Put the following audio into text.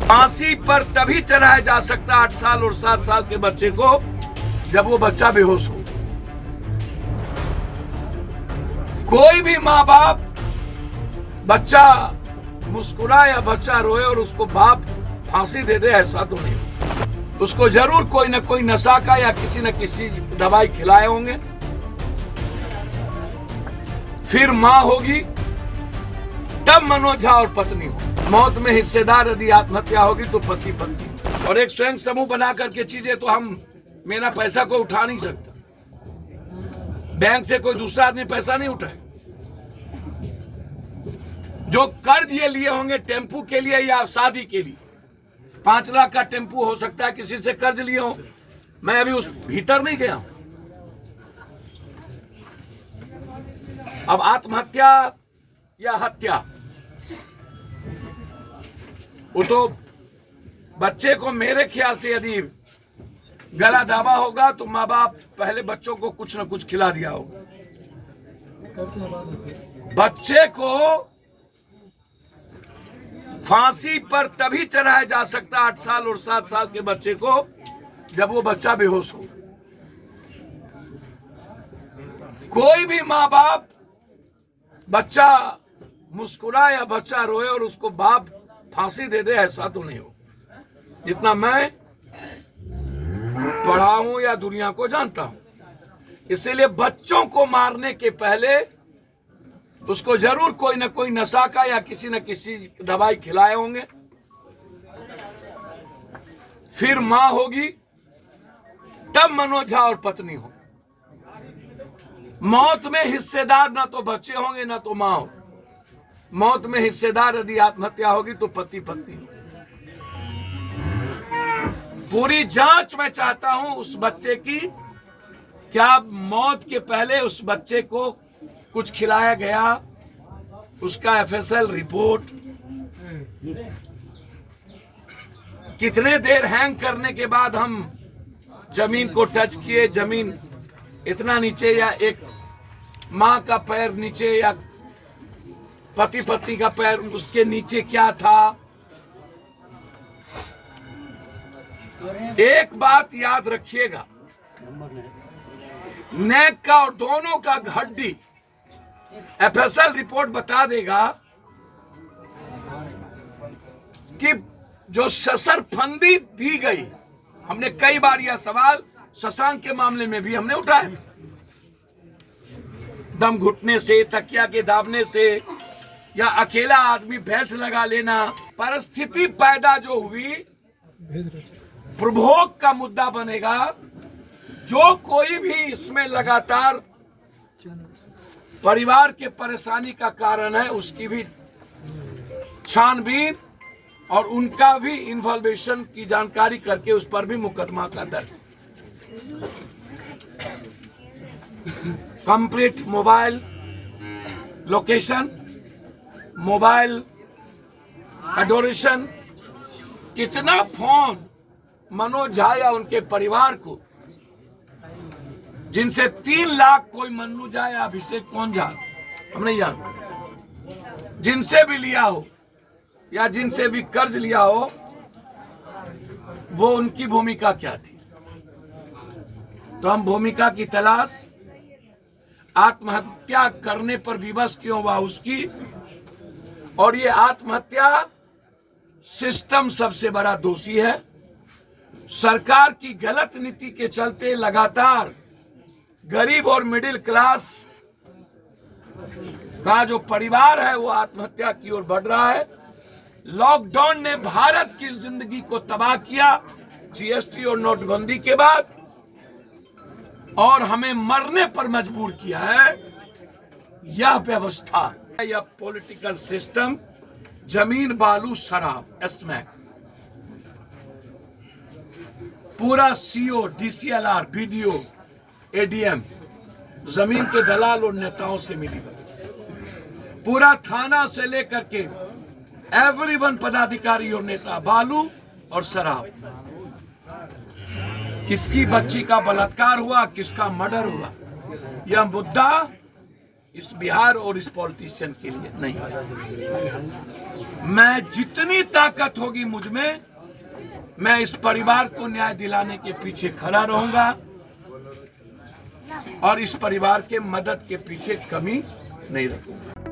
फांसी पर तभी चढ़ाया जा सकता 8 साल और 7 साल के बच्चे को जब वो बच्चा बेहोश हो। कोई भी माँ बाप बच्चा मुस्कुराए या बच्चा रोए और उसको बाप फांसी दे दे, ऐसा तो नहीं। उसको जरूर कोई ना कोई नशा का या किसी न किसी दवाई खिलाए होंगे, फिर माँ होगी, तब मनोज झा और पत्नी हो। मौत में हिस्सेदार यदि आत्महत्या होगी तो पति पत्नी। और एक स्वयं समूह बना करके चीजें तो हम मेरा पैसा कोई उठा नहीं सकता, बैंक से कोई दूसरा आदमी पैसा नहीं उठाए। जो कर्ज ये लिए होंगे टेम्पू के लिए या शादी के लिए, 5 लाख का टेम्पू हो सकता है किसी से कर्ज लिए हो, मैं अभी उस भीतर नहीं गया। अब आत्महत्या या हत्या, वो तो बच्चे को मेरे ख्याल से यदि गला दाबा होगा तो माँ बाप पहले बच्चों को कुछ न कुछ खिला दिया होगा। बच्चे को फांसी पर तभी चढ़ाया जा सकता 8 साल और 7 साल के बच्चे को जब वो बच्चा बेहोश हो। कोई भी माँ बाप बच्चा मुस्कुराए या बच्चा रोए और उसको बाप फांसी दे दे, ऐसा तो नहीं हो। जितना मैं पढ़ा हूं या दुनिया को जानता हूं, इसीलिए बच्चों को मारने के पहले उसको जरूर कोई ना कोई नशा का या किसी न किसी दवाई खिलाए होंगे, फिर मां होगी, तब मनोज झा और पत्नी हो। मौत में हिस्सेदार ना तो बच्चे होंगे ना तो मां हो। मौत में हिस्सेदार यदि आत्महत्या होगी तो पति पत्नी हो। पूरी जांच मैं चाहता हूं उस बच्चे की, क्या मौत के पहले उस बच्चे को कुछ खिलाया गया, उसका एफएसएल रिपोर्ट, कितने देर हैंग करने के बाद हम जमीन को टच किए, जमीन इतना नीचे या एक माँ का पैर नीचे या पति पत्नी का पैर उसके नीचे क्या था। एक बात याद रखिएगा, नेक का और दोनों का हड्डी एफएसएल रिपोर्ट बता देगा कि जो शस्त्रफंदी दी गई, हमने कई बार यह सवाल शशांक के मामले में भी हमने उठाया, दम घुटने से, तकिया के दाबने से या अकेला आदमी बेल्ट लगा लेना, परिस्थिति पैदा जो हुई प्रभोग का मुद्दा बनेगा। जो कोई भी इसमें लगातार परिवार के परेशानी का कारण है उसकी भी छानबीन और उनका भी इन्वॉल्वेशन की जानकारी करके उस पर भी मुकदमा का दर्ज। Complete mobile location, mobile adoration, कितना फोन मनोज झा या उनके परिवार को, जिनसे 3 लाख कोई मन्नू झा या अभिषेक कौन झा हम नहीं जानते, जिनसे भी लिया हो या जिनसे भी कर्ज लिया हो, वो उनकी भूमिका क्या थी। तो हम भूमिका की तलाश, आत्महत्या करने पर विवश क्यों हुआ उसकी, और ये आत्महत्या सिस्टम सबसे बड़ा दोषी है। सरकार की गलत नीति के चलते लगातार गरीब और मिडिल क्लास का जो परिवार है वो आत्महत्या की ओर बढ़ रहा है। लॉकडाउन ने भारत की जिंदगी को तबाह किया, जीएसटी और नोटबंदी के बाद, और हमें मरने पर मजबूर किया है यह व्यवस्था, यह पॉलिटिकल सिस्टम। जमीन, बालू, शराब, एस्मैक, पूरा सीओ, डीसीएलआर, बीडीओ, एडीएम जमीन के दलाल और नेताओं से मिली। पूरा थाना से लेकर के एवरीवन पदाधिकारी और नेता, बालू और शराब। किसकी बच्ची का बलात्कार हुआ, किसका मर्डर हुआ, यह मुद्दा इस बिहार और इस पॉलिटिशियन के लिए नहीं। मैं जितनी ताकत होगी मुझ में, मैं इस परिवार को न्याय दिलाने के पीछे खड़ा रहूंगा और इस परिवार के मदद के पीछे कमी नहीं रखूंगा।